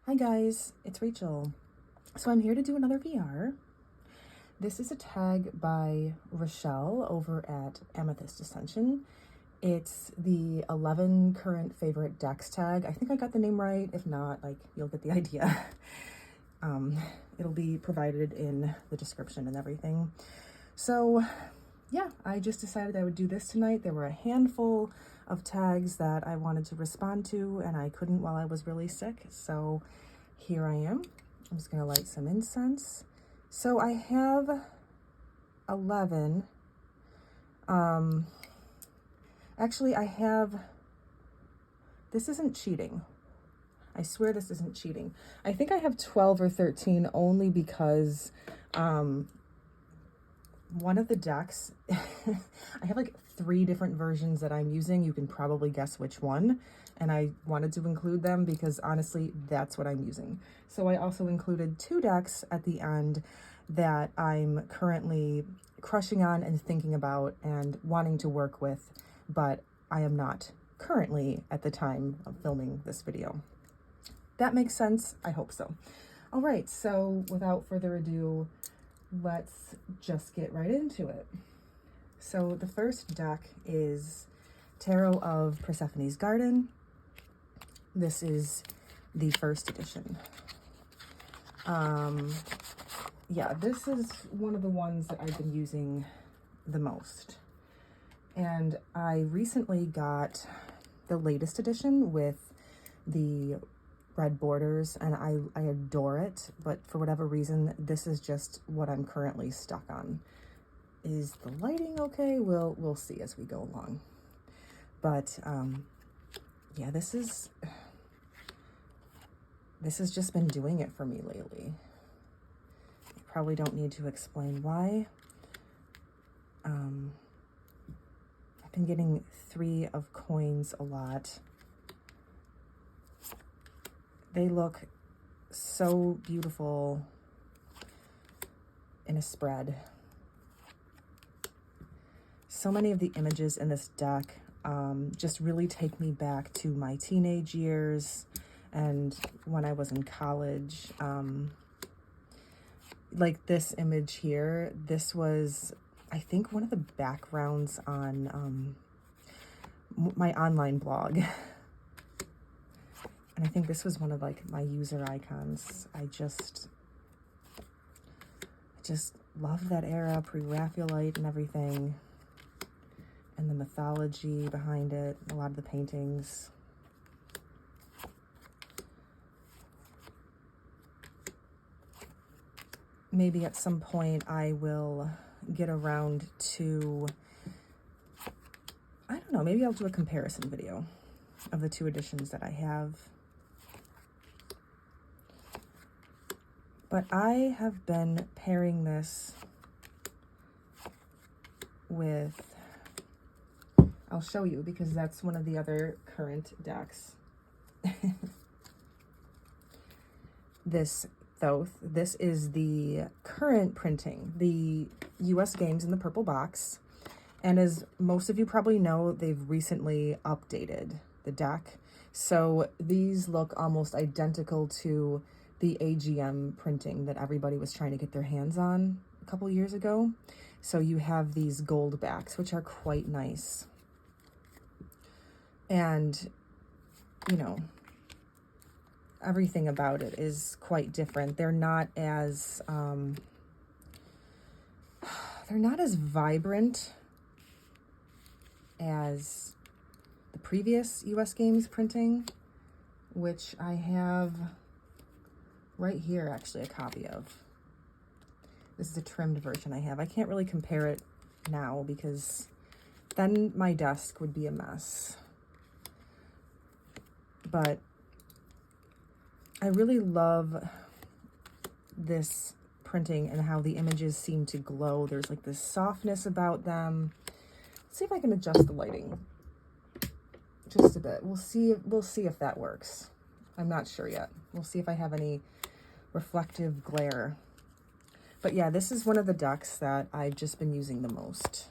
Hi guys, it's Rachel. So I'm here to do another VR. This is a tag by Rochelle over at Amethyst Ascension. It's the 11 current favorite decks tag. I think I got the name right. If not, you'll get the idea. It'll be provided in the description and everything. So yeah, I just decided I would do this tonight. There were a handful of tags that I wanted to respond to and I couldn't while I was really sick. So here I am. I'm just gonna light some incense. So I have 11. Actually I have, this isn't cheating. I swear this isn't cheating. I think I have 12 or 13 only because one of the decks, I have like 3 different versions that I'm using. You can probably guess which one. And I wanted to include them because honestly, that's what I'm using. So I also included 2 decks at the end that I'm currently crushing on and thinking about and wanting to work with, but I am not currently at the time of filming this video. That makes sense? I hope so. All right, so without further ado, let's just get right into it. So the first deck is Tarot of Persephone's Garden. This is the first edition. Yeah, this is one of the ones that I've been using the most. And I recently got the latest edition with the red borders and I adore it, but for whatever reason, this is just what I'm currently stuck on. Is the lighting okay? We'll see as we go along. But yeah, this has just been doing it for me lately. I probably don't need to explain why. I've been getting 3 of coins a lot. They look so beautiful in a spread. So many of the images in this deck just really take me back to my teenage years and when I was in college. Like this image here, this was, I think, one of the backgrounds on my online blog. And I think this was one of my user icons. I just love that era, pre-Raphaelite and everything. And the mythology behind it, a lot of the paintings. Maybe at some point I will get around to, I don't know, maybe I'll do a comparison video of the 2 editions that I have. But I have been pairing this with, I'll show you because that's one of the other current decks. This Thoth, this is the current printing, the US Games in the purple box. And as most of you probably know, they've recently updated the deck. So these look almost identical to the AGM printing that everybody was trying to get their hands on a couple years ago. So you have these gold backs, which are quite nice. And, you know, everything about it is quite different. They're not as vibrant as the previous US Games printing, which I have right here, actually, a copy of. This is a trimmed version I have. I can't really compare it now because then my desk would be a mess. But I really love this printing and how the images seem to glow. There's like this softness about them. Let's see if I can adjust the lighting just a bit. We'll see if that works. I'm not sure yet. We'll see if I have any reflective glare. But yeah, this is one of the decks that I've just been using the most.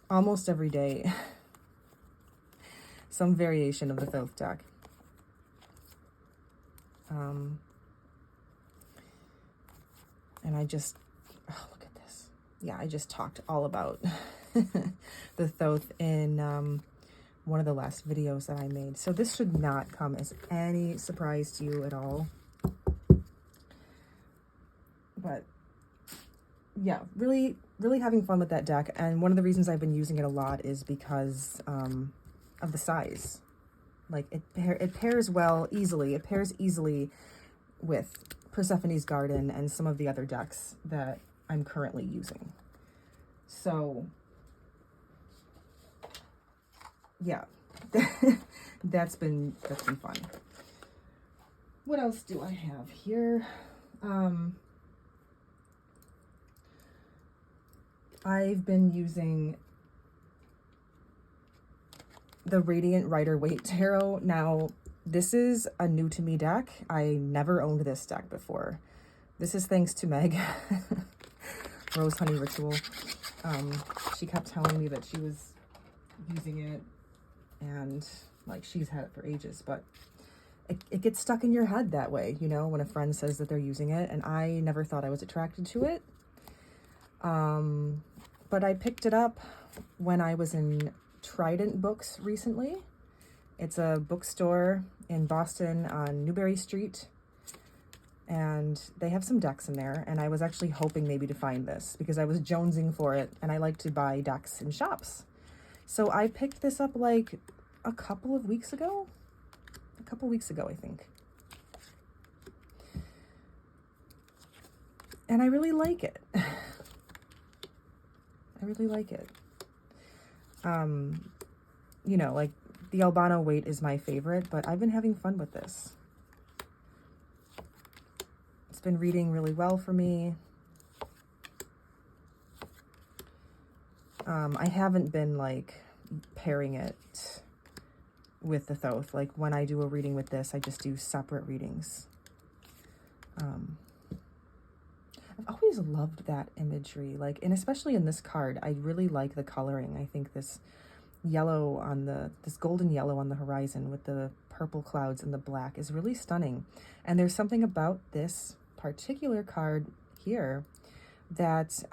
Almost every day. Some variation of the Thoth deck. And I just, oh, look at this. Yeah, I just talked all about the Thoth in one of the last videos that I made. So this should not come as any surprise to you at all. But yeah, really, really having fun with that deck. And one of the reasons I've been using it a lot is because of the size. Like it pairs well easily. It pairs easily with Persephone's Garden and some of the other decks that I'm currently using. So yeah, that's been fun. What else do I have here? I've been using the Radiant Rider-Waite Tarot. Now, this is a new to me deck. I never owned this deck before. This is thanks to Meg, Rose Honey Ritual. She kept telling me that she was using it and like she's had it for ages, but it gets stuck in your head that way, you know, when a friend says that they're using it, and I never thought I was attracted to it. But I picked it up when I was in Trident Books recently. It's a bookstore in Boston on Newbury Street, and they have some decks in there, and I was actually hoping maybe to find this because I was jonesing for it, and I like to buy decks in shops. So I picked this up like a couple weeks ago, I think. And I really like it. I really like it. You know, like the Albano Waite is my favorite, but I've been having fun with this. It's been reading really well for me. I haven't been like pairing it with the Thoth. Like when I do a reading with this, I just do separate readings. I've always loved that imagery, like, and especially in this card, I really like the coloring. I think this yellow on this golden yellow on the horizon with the purple clouds and the black is really stunning. And there's something about this particular card here that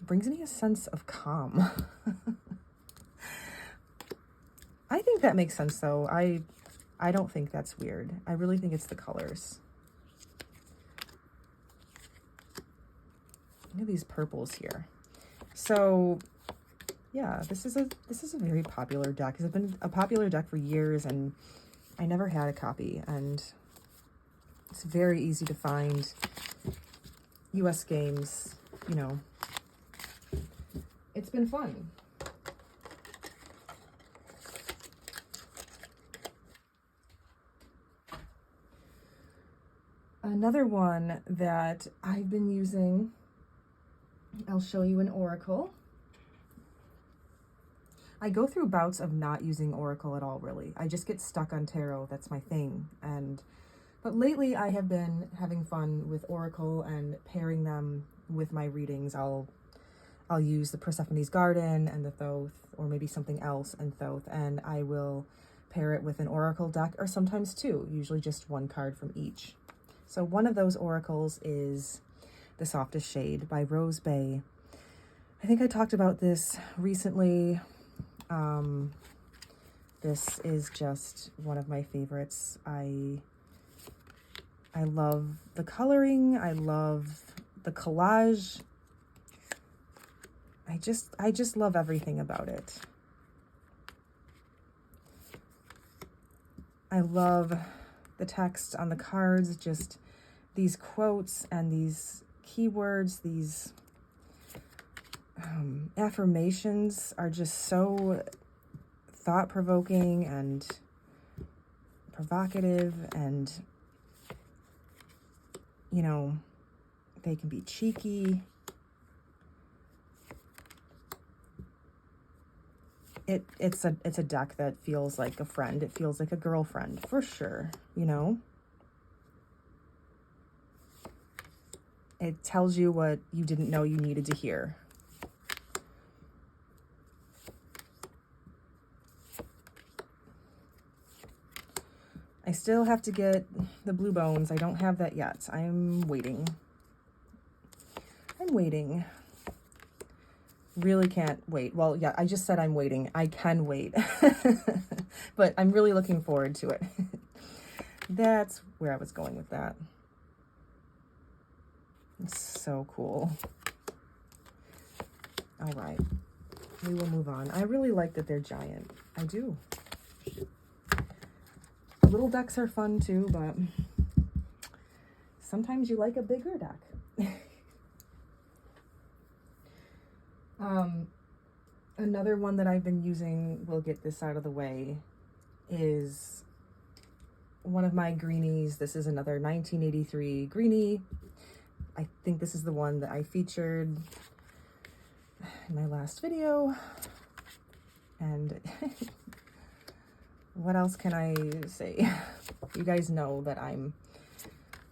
brings me a sense of calm. I think that makes sense though. I don't think that's weird. I really think it's the colors. Look at these purples here. So yeah, this is a very popular deck. It's been a popular deck for years, and I never had a copy, and it's very easy to find. US games, you know. It's been fun. Another one that I've been using, I'll show you an oracle. I go through bouts of not using oracle at all, really. I just get stuck on tarot. That's my thing. But lately I have been having fun with oracle and pairing them with my readings. I'll use the Persephone's Garden and the Thoth, or maybe something else and Thoth, and I will pair it with an oracle deck, or sometimes two, usually just one card from each. So one of those oracles is The Softest Shade by Rose Bay. I think I talked about this recently. This is just one of my favorites. I love the coloring. I love the collage. I just love everything about it. I love the text on the cards, just these quotes and these keywords, these affirmations are just so thought-provoking and provocative, and, you know, they can be cheeky. It's a deck that feels like a friend. It feels like a girlfriend, for sure, you know? It tells you what you didn't know you needed to hear. I still have to get the blue bones. I don't have that yet. I'm waiting. I'm waiting. Really can't wait. Well, yeah, I just said I'm waiting. I can wait. But I'm really looking forward to it. That's where I was going with that. It's so cool. All right. We will move on. I really like that they're giant. I do. Little decks are fun too, but sometimes you like a bigger deck. Another one that I've been using, we'll get this out of the way, is one of my greenies. This is another 1983 greenie. I think this is the one that I featured in my last video. And what else can I say? You guys know that I'm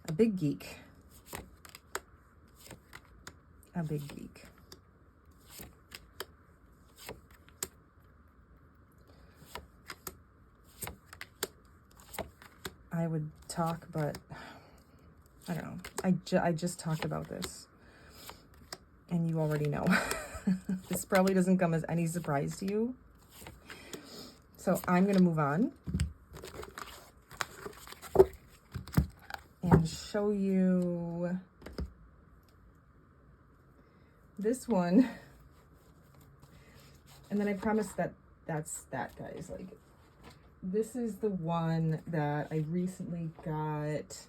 a big geek. A big geek. I would talk, but I don't know. I just talked about this, and you already know. This probably doesn't come as any surprise to you. So I'm going to move on and show you this one. And then I promise that that's that, guys. Like, this is the one that I recently got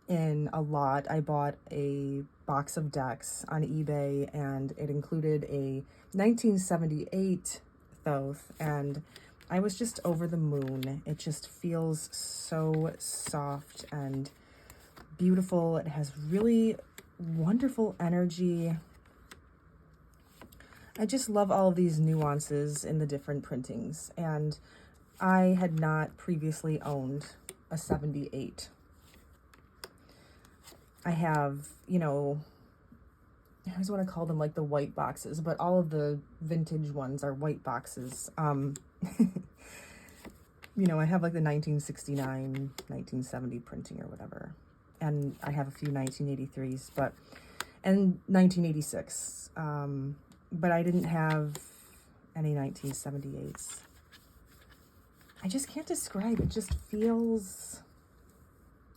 in a lot. I bought a box of decks on eBay, and it included a 1978 Thoth, and I was just over the moon. It just feels so soft and beautiful. It has really wonderful energy. I just love all of these nuances in the different printings, and I had not previously owned a 78. I have, you know, I always want to call them like the white boxes, but all of the vintage ones are white boxes. You know, I have like the 1969, 1970 printing or whatever. And I have a few 1983s, and 1986. But I didn't have any 1978s. I just can't describe. It just feels,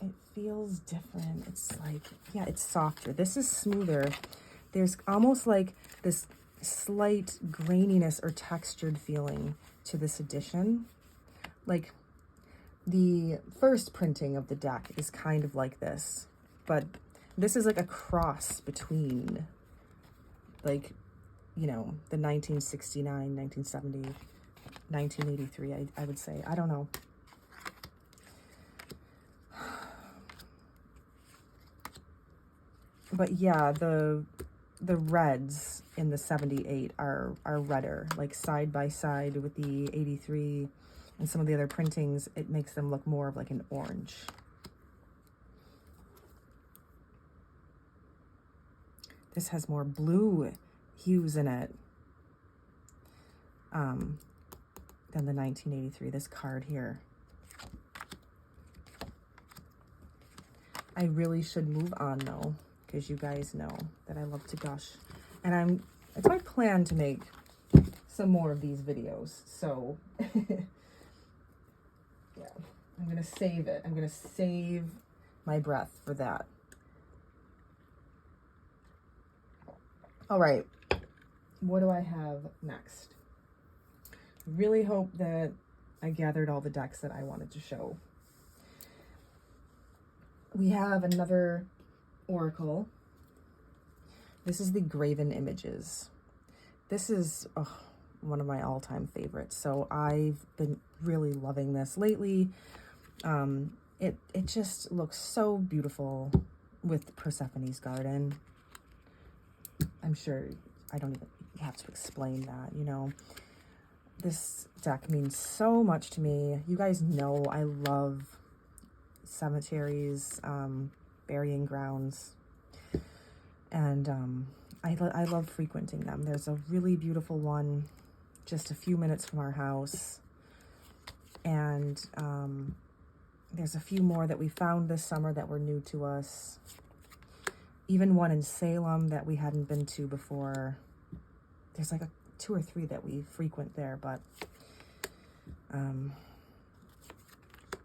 it feels different. It's like, yeah, it's softer. This is smoother. There's almost like this slight graininess or textured feeling to this edition. Like the first printing of the deck is kind of like this, but this is like a cross between, like, you know, the 1969, 1970, 1983, I would say. I don't know. But yeah, the reds in the 78 are redder, like side by side with the 83 and some of the other printings. It makes them look more of like an orange. This has more blue hues in it than the 1983, this card here. I really should move on though, because you guys know that I love to gush. And it's my plan to make some more of these videos. So yeah, I'm going to save it. I'm going to save my breath for that. All right. What do I have next? Really hope that I gathered all the decks that I wanted to show. We have another Oracle. This is the Graven Images. This is one of my all-time favorites. So I've been really loving this lately. It just looks so beautiful with Persephone's Garden. I'm sure I don't even have to explain that, you know. This deck means so much to me. You guys know I love cemeteries, burying grounds, and I love frequenting them. There's a really beautiful one just a few minutes from our house, and There's a few more that we found this summer that were new to us. Even one in Salem that we hadn't been to before. There's like 2 or 3 that we frequent there, but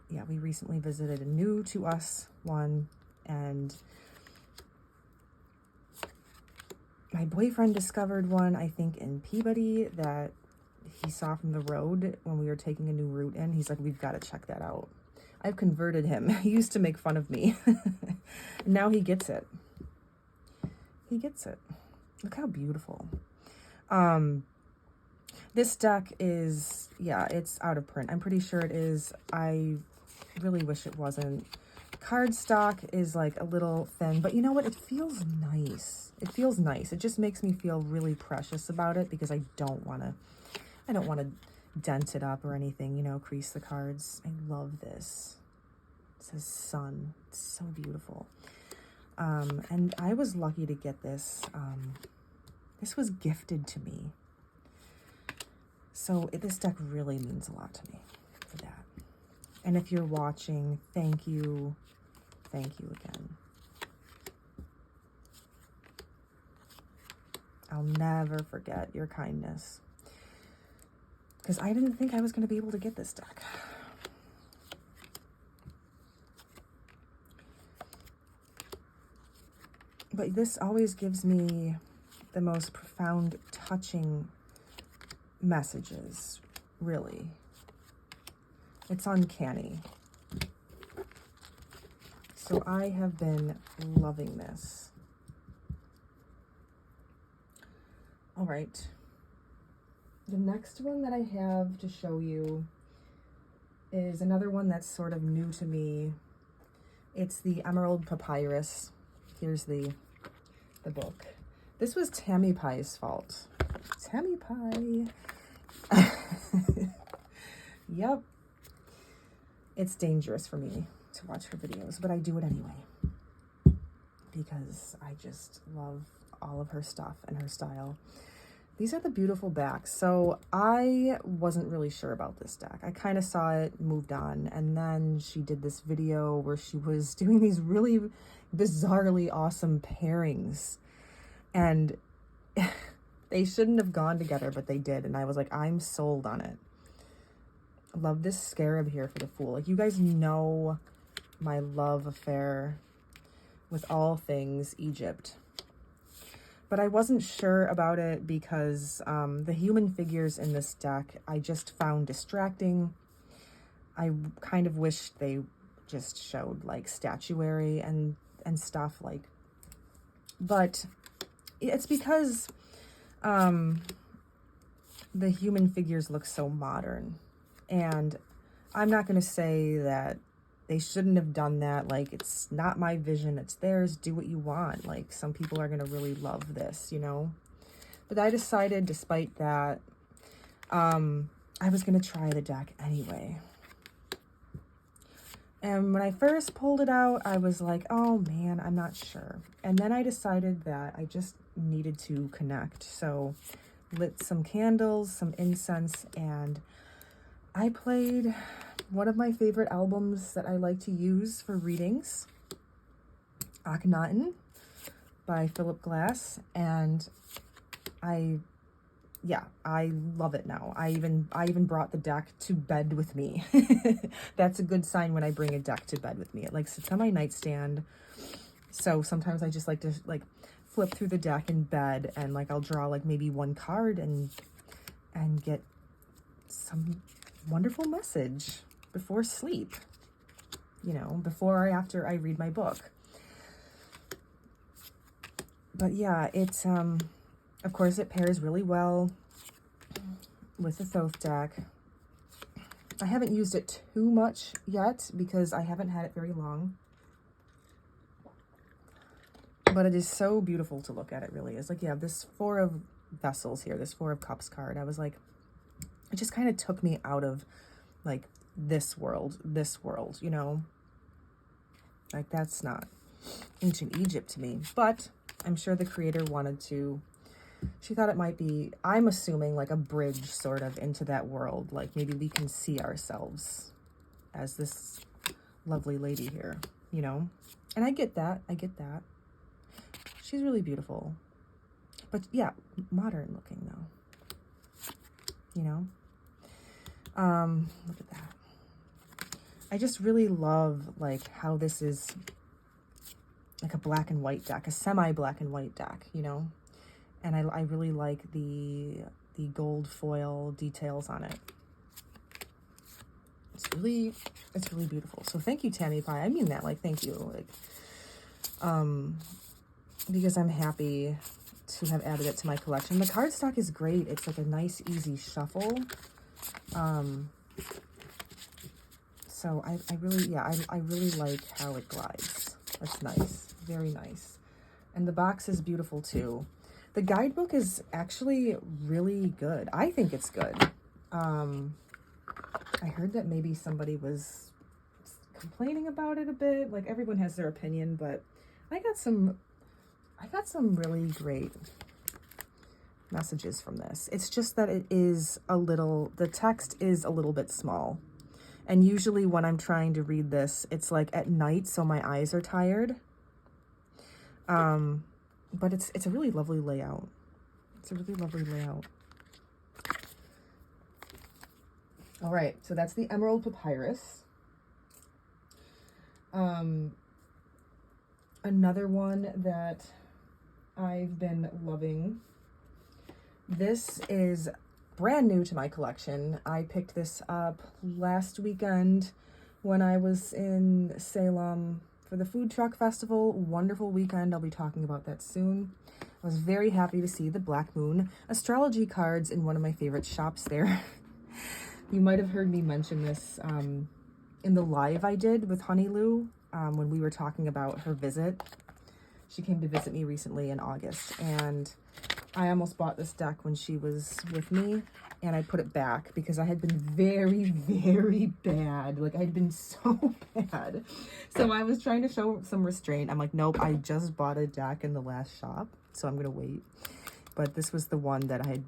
yeah, we recently visited a new to us one, and my boyfriend discovered one, I think, in Peabody that he saw from the road when we were taking a new route in. He's like, we've got to check that out. I've converted him. He used to make fun of me. Now he gets it. He gets it. Look how beautiful. This deck is, yeah, it's out of print. I'm pretty sure it is. I really wish it wasn't. Cardstock is like a little thin, but you know what? It feels nice. It feels nice. It just makes me feel really precious about it because I don't want to dent it up or anything, you know, crease the cards. I love this. It says sun. It's so beautiful. And I was lucky to get this. This was gifted to me. So this deck really means a lot to me for that. And if you're watching, thank you. Thank you again. I'll never forget your kindness. Because I didn't think I was going to be able to get this deck. But this always gives me the most profound, touching messages, really. It's uncanny. So I have been loving this. All right. The next one that I have to show you is another one that's sort of new to me. It's the Emerald Papyrus. Here's the book. This was Tammy Pie's fault. Tammy Pie. Yep. It's dangerous for me to watch her videos, but I do it anyway because I just love all of her stuff and her style. These are the beautiful backs. So I wasn't really sure about this deck. I kind of saw it, moved on, and then she did this video where she was doing these really bizarrely awesome pairings, and they shouldn't have gone together, but they did, and I was like, I'm sold on it. I love this scarab here for the Fool. Like, you guys know my love affair with all things Egypt. But I wasn't sure about it because the human figures in this deck I just found distracting. I kind of wished they just showed like statuary and stuff, like, but it's because the human figures look so modern, and I'm not going to say that they shouldn't have done that. Like, it's not my vision, it's theirs. Do what you want. Like, some people are going to really love this, you know? But I decided, despite that, I was going to try the deck anyway. And when I first pulled it out, I was like, oh man, I'm not sure. And then I decided that I just needed to connect. So lit some candles, some incense, and I played one of my favorite albums that I like to use for readings, Akhenaten by Philip Glass, and I love it now. I even brought the deck to bed with me. That's a good sign when I bring a deck to bed with me. It like sits on my nightstand. So sometimes I just like to like flip through the deck in bed, and like I'll draw like maybe one card and get some wonderful message before sleep, you know, before or after I read my book. But yeah, it's of course it pairs really well with the Thoth deck. I haven't used it too much yet because I haven't had it very long, but it is so beautiful to look at. It really is. Like, yeah, this Four of Vessels here, this Four of Cups card, I was like, it just kind of took me out of like this world, you know, like that's not ancient Egypt to me, but I'm sure the creator wanted to, she thought it might be, I'm assuming, like a bridge sort of into that world. Like maybe we can see ourselves as this lovely lady here, you know? And I get that. I get that. She's really beautiful. But yeah, modern looking though. You know? Look at that. I just really love like how this is like a black and white deck, a semi black and white deck, you know? And I really like the gold foil details on it. It's really beautiful. So thank you, Tammy Pie. I mean that, like, thank you. Like, because I'm happy to have added it to my collection. The cardstock is great. It's like a nice, easy shuffle. So I really, yeah, I really like how it glides. That's nice. Very nice. And the box is beautiful too. The guidebook is actually really good. I think it's good. I heard that maybe somebody was complaining about it a bit. Like, everyone has their opinion, but I got some really great messages from this. It's just that the text is a little bit small. And usually when I'm trying to read this, it's like at night, so my eyes are tired. But it's a really lovely layout. It's a really lovely layout. All right, so that's the Emerald Papyrus. Another one that I've been loving. This is brand new to my collection. I picked this up last weekend when I was in Salem for the Food Truck Festival. Wonderful weekend. I'll be talking about that soon. I was very happy to see the Black Moon astrology cards in one of my favorite shops there. You might have heard me mention this in the live I did with Honey Lou when we were talking about her visit. She came to visit me recently in August, and I almost bought this deck when she was with me, and I put it back because I had been very, very bad. Like, I had been so bad. So I was trying to show some restraint. I'm like, nope, I just bought a deck in the last shop, so I'm going to wait. But this was the one that I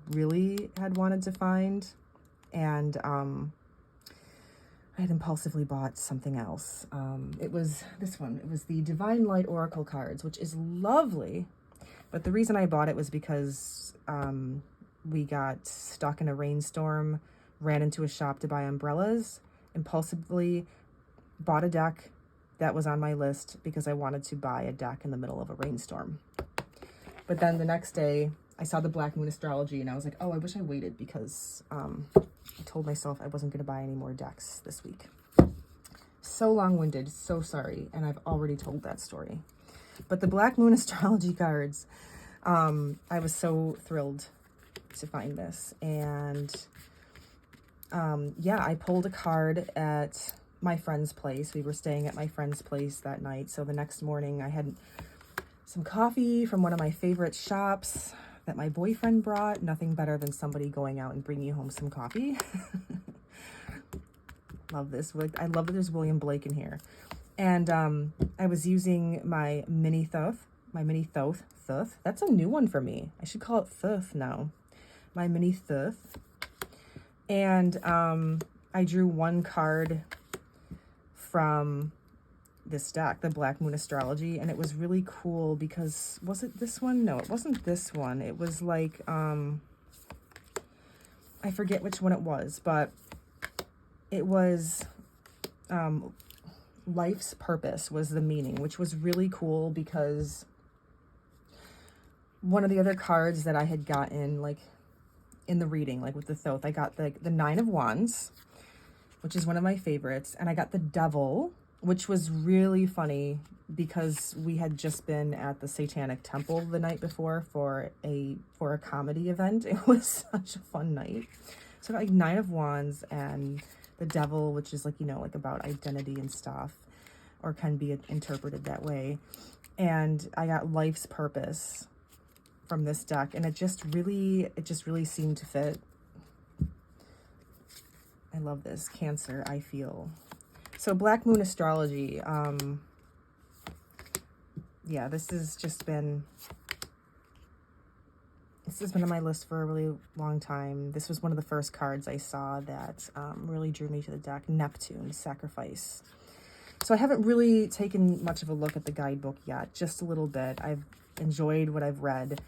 had wanted to find, and I had impulsively bought something else. It was this one. It was the Divine Light Oracle cards, which is lovely. But the reason I bought it was because we got stuck in a rainstorm, ran into a shop to buy umbrellas, impulsively bought a deck that was on my list because I wanted to buy a deck in the middle of a rainstorm. But then the next day, I saw the Black Moon astrology, and I was like, oh, I wish I waited because I told myself I wasn't going to buy any more decks this week. So long-winded, so sorry, and I've already told that story. But the Black Moon astrology cards, I was so thrilled to find this. And yeah, I pulled a card at my friend's place. We were staying at my friend's place that night. So the next morning I had some coffee from one of my favorite shops that my boyfriend brought. Nothing better than somebody going out and bringing home some coffee. Love this. I love that there's William Blake in here. And I was using my mini Thoth. Thoth. That's a new one for me. I should call it Thoth now. My mini Thoth. And I drew one card from this deck, the Black Moon astrology, and it was really cool because, was it this one? No, it wasn't this one. It was like, I forget which one it was, but it was life's purpose was the meaning, which was really cool because one of the other cards that I had gotten, like, in the reading, like with the Thoth, I got the Nine of Wands, which is one of my favorites, and I got the Devil, which was really funny because we had just been at the Satanic Temple the night before for a comedy event. It was such a fun night. So I got like Nine of Wands and the Devil, which is like, you know, like about identity and stuff, or can be interpreted that way. And I got Life's Purpose from this deck, and it just really seemed to fit. I love this. Cancer, I feel. So Black Moon astrology, yeah, this has been on my list for a really long time. This was one of the first cards I saw that really drew me to the deck. Neptune, Sacrifice. So I haven't really taken much of a look at the guidebook yet, just a little bit. I've enjoyed what I've read.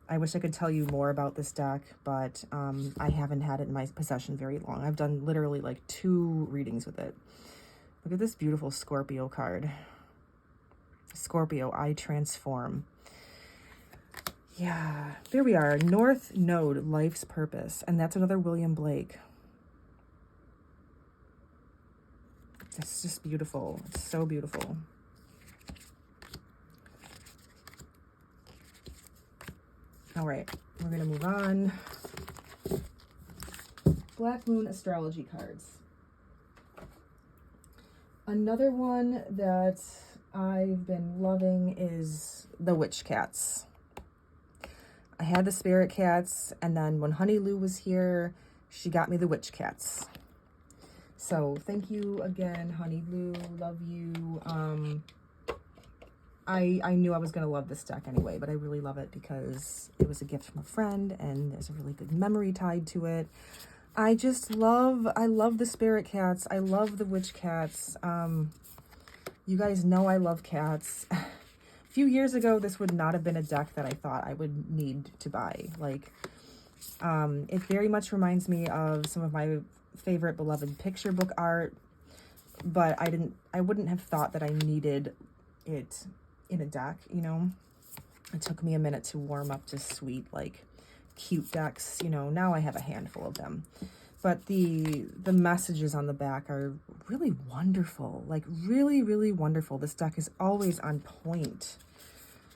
I wish I could tell you more about this deck, but I haven't had it in my possession very long. I've done literally like 2 readings with it. Look at this beautiful Scorpio card. Scorpio, I transform. Yeah, there we are. North Node, life's purpose. And that's another William Blake. It's just beautiful. It's so beautiful. All right, we're going to move on. Black Moon astrology cards. Another one that I've been loving is the Witch Cats. I had the Spirit Cats, and then when Honey Lou was here, she got me the Witch Cats. So thank you again, Honey Lou. Love you. I knew I was going to love this deck anyway, but I really love it because it was a gift from a friend, and there's a really good memory tied to it. I love the Spirit Cats. I love the Witch Cats. You guys know I love cats. A few years ago, this would not have been a deck that I thought I would need to buy. Like, it very much reminds me of some of my favorite beloved picture book art, but I wouldn't have thought that I needed it in a deck, you know. It took me a minute to warm up to sweet, like, cute decks, you know. Now I have a handful of them, but the messages on the back are really wonderful, like really wonderful. This deck is always on point.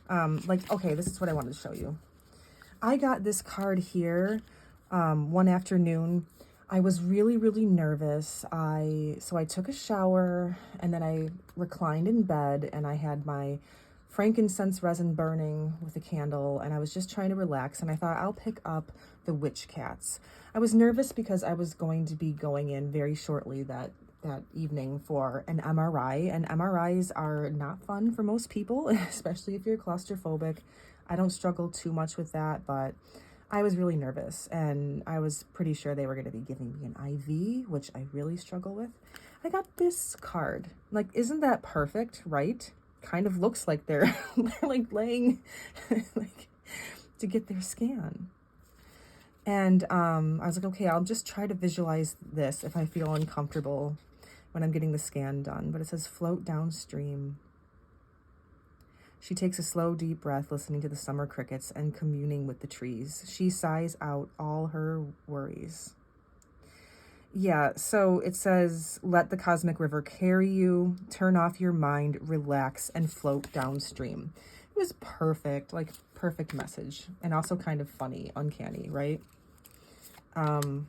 Like, okay, this is what I wanted to show you. I got this card here one afternoon. I was really nervous. So I took a shower, and then I reclined in bed, and I had my frankincense resin burning with a candle, and I was just trying to relax, and I thought I'll pick up the Witch Cats. I was nervous because I was going to be going in very shortly that evening for an MRI, and MRIs are not fun for most people, especially if you're claustrophobic. I don't struggle too much with that, but I was really nervous, and I was pretty sure they were going to be giving me an IV, which I really struggle with. I got this card. Like, isn't that perfect, right? Kind of looks like they're like laying like to get their scan. And I was like, okay, I'll just try to visualize this if I feel uncomfortable when I'm getting the scan done. But it says float downstream. She takes a slow, deep breath, listening to the summer crickets and communing with the trees. She sighs out all her worries. Yeah, so it says, let the cosmic river carry you, turn off your mind, relax, and float downstream. It was perfect, like perfect message, and also kind of funny, uncanny, right? I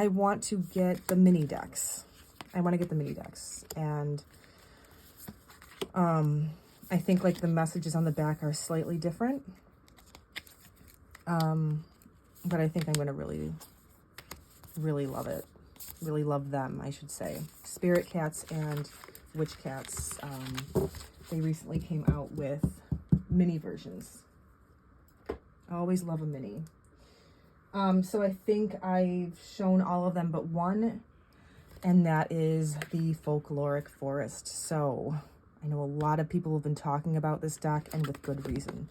want to get the mini decks. And I think like the messages on the back are slightly different. But I think I'm going to really love it. Really love them, I should say. Spirit Cats and Witch Cats. They recently came out with mini versions. I always love a mini. So I think I've shown all of them but one, and that is the Folkloric Forest. So I know a lot of people have been talking about this deck, and with good reason.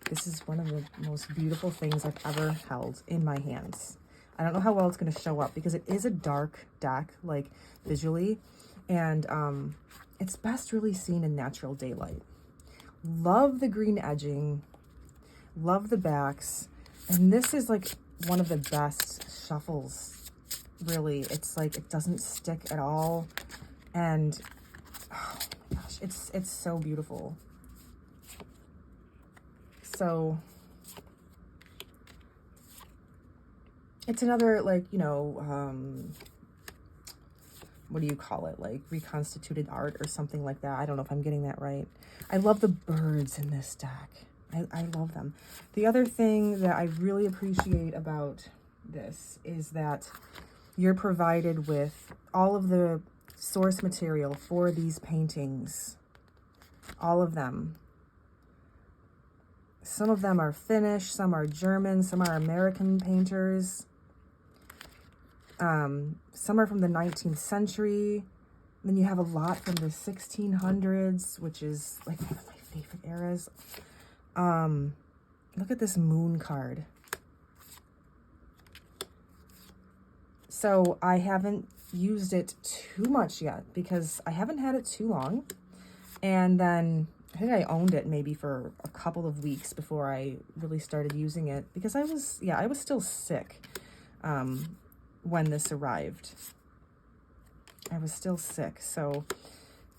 This is one of the most beautiful things I've ever held in my hands. I don't know how well it's going to show up because it is a dark deck, like visually, and it's best really seen in natural daylight. Love the green edging, love the backs, and this is like one of the best shuffles, really. It's like it doesn't stick at all, and oh my gosh, it's so beautiful. So it's another, like, you know, what do you call it? Like reconstituted art or something like that. I don't know if I'm getting that right. I love the birds in this deck. I love them. The other thing that I really appreciate about this is that you're provided with all of the source material for these paintings. All of them. Some of them are Finnish, some are German, some are American painters. Some are from the 19th century, Then you have a lot from the 1600s, which is like one of my favorite eras. Look at this moon card. So I haven't used it too much yet because I haven't had it too long. And then I think I owned it maybe for a couple of weeks before I really started using it because I was still sick when this arrived. I was still sick, so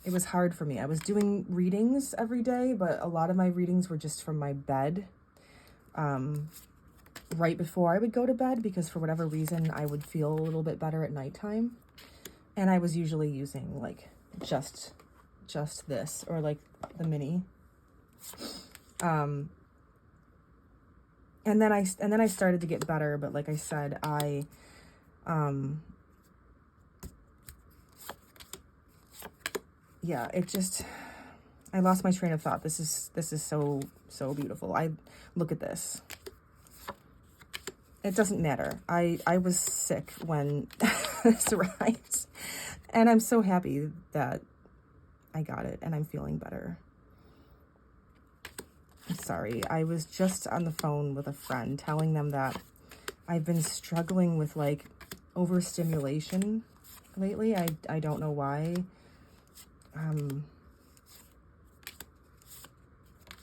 it was hard for me. I was doing readings every day, but a lot of my readings were just from my bed right before I would go to bed because for whatever reason, I would feel a little bit better at nighttime. And I was usually using like just this or like the mini. And then I started to get better, but like I said, yeah, I lost my train of thought. This is so beautiful. Look at this. It doesn't matter. I was sick when this arrived, and I'm so happy that I got it and I'm feeling better. I'm sorry. I was just on the phone with a friend telling them that I've been struggling with like overstimulation lately. I don't know why.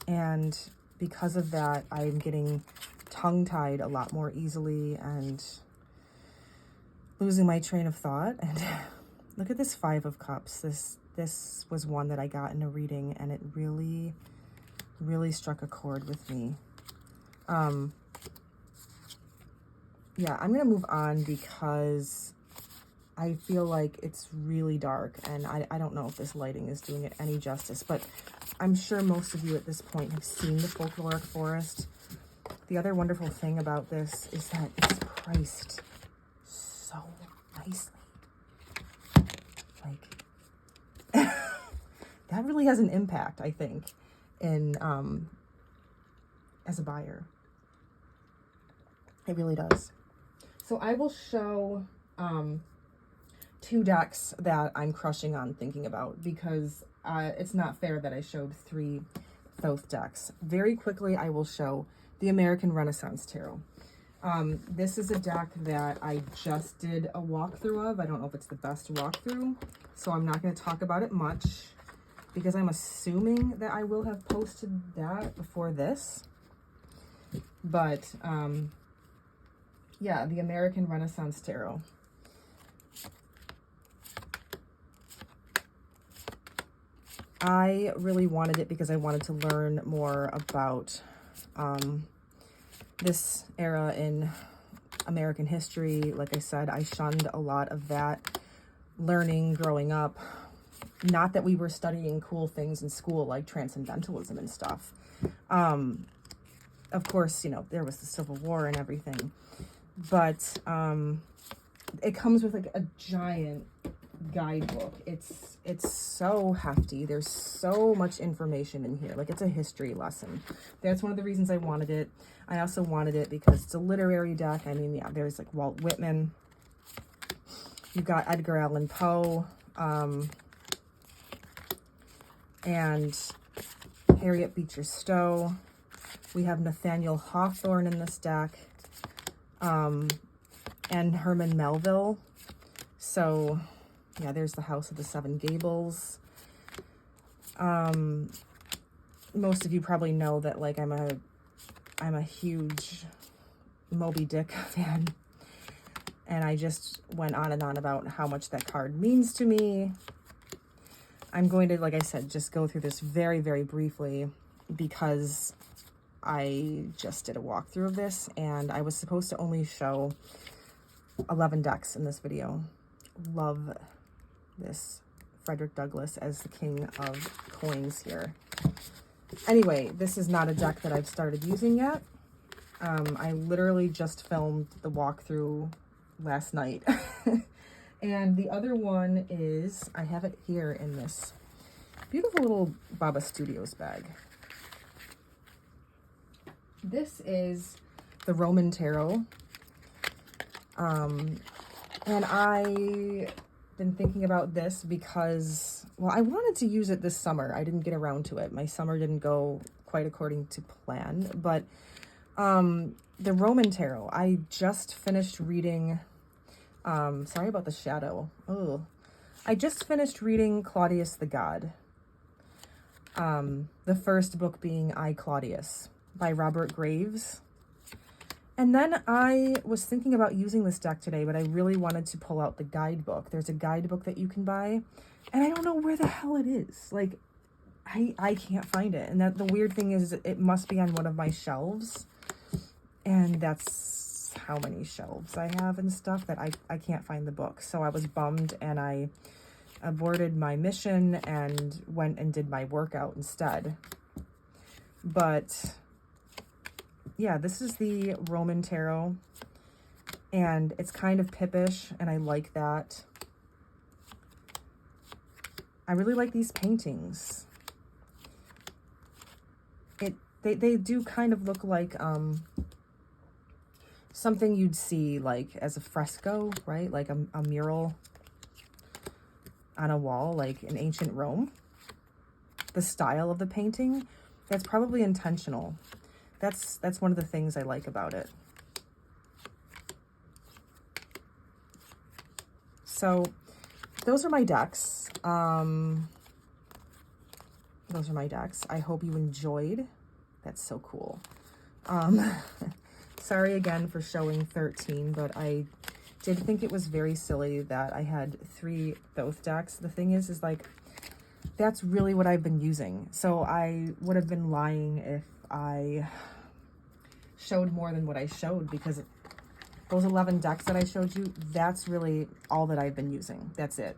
And because of that, I'm getting tongue-tied a lot more easily and losing my train of thought. And look at this 5 of Cups. This was one that I got in a reading, and it really, really struck a chord with me. Yeah, I'm going to move on because I feel like it's really dark, and I don't know if this lighting is doing it any justice, but I'm sure most of you at this point have seen the Folkloric Forest. The other wonderful thing about this is that it's priced so nicely. Like, that really has an impact, I think, in as a buyer. It really does. So I will show 2 decks that I'm crushing on thinking about because it's not fair that I showed 3 Thoth decks. Very quickly, I will show the American Renaissance Tarot. This is a deck that I just did a walkthrough of. I don't know if it's the best walkthrough, so I'm not going to talk about it much because I'm assuming that I will have posted that before this. But yeah, the American Renaissance Tarot. I really wanted it because I wanted to learn more about this era in American history. Like I said, I shunned a lot of that learning growing up. Not that we were studying cool things in school like transcendentalism and stuff. Of course, you know, there was the Civil War and everything. But it comes with like a giant guidebook. It's so hefty. There's so much information in here. Like, it's a history lesson. That's one of the reasons I wanted it. I also wanted it because it's a literary deck. I mean, yeah, there's like Walt Whitman. You've got Edgar Allan Poe, and Harriet Beecher Stowe. We have Nathaniel Hawthorne in this deck, and Herman Melville. So yeah, there's the House of the Seven Gables. Most of you probably know that, like, I'm a huge Moby Dick fan. And I just went on and on about how much that card means to me. I'm going to, like I said, just go through this very, very briefly because I just did a walkthrough of this and I was supposed to only show 11 decks in this video. Love this Frederick Douglass as the king of coins here. Anyway, this is not a deck that I've started using yet. I literally just filmed the walkthrough last night. And the other one is, I have it here in this beautiful little Baba Studios bag. This is the Roman Tarot. And I been thinking about this because, well, I wanted to use it this summer. I didn't get around to it. My summer didn't go quite according to plan, but the Roman Tarot, I just finished reading, sorry about the shadow. Oh, I just finished reading Claudius the God. The first book being I, Claudius by Robert Graves. And then I was thinking about using this deck today, but I really wanted to pull out the guidebook. There's a guidebook that you can buy, and I don't know where the hell it is. Like, I can't find it. And that the weird thing is it must be on one of my shelves. And that's how many shelves I have and stuff that I can't find the book. So I was bummed, and I aborted my mission and went and did my workout instead. But yeah, this is the Roman Tarot, and it's kind of pippish, and I like that. I really like these paintings. They do kind of look like something you'd see like as a fresco, right? Like a mural on a wall, like in ancient Rome. The style of the painting, that's probably intentional. That's one of the things I like about it. So those are my decks. Those are my decks. I hope you enjoyed. That's so cool. Sorry again for showing 13, but I did think it was very silly that I had 3 Thoth decks. The thing is like, that's really what I've been using. So I would have been lying if I showed more than what I showed, because those 11 decks that I showed you, that's really all that I've been using. That's it.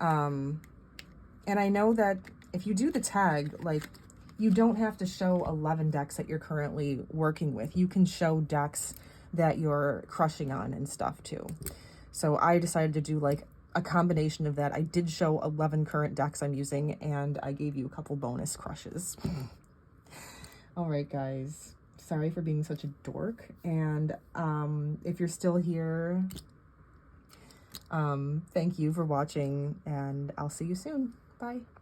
And I know that if you do the tag, like, you don't have to show 11 decks that you're currently working with. You can show decks that you're crushing on and stuff too. So I decided to do like a combination of that. I did show 11 current decks I'm using, and I gave you a couple bonus crushes. All right, guys. Sorry for being such a dork. And if you're still here, thank you for watching, and I'll see you soon. Bye.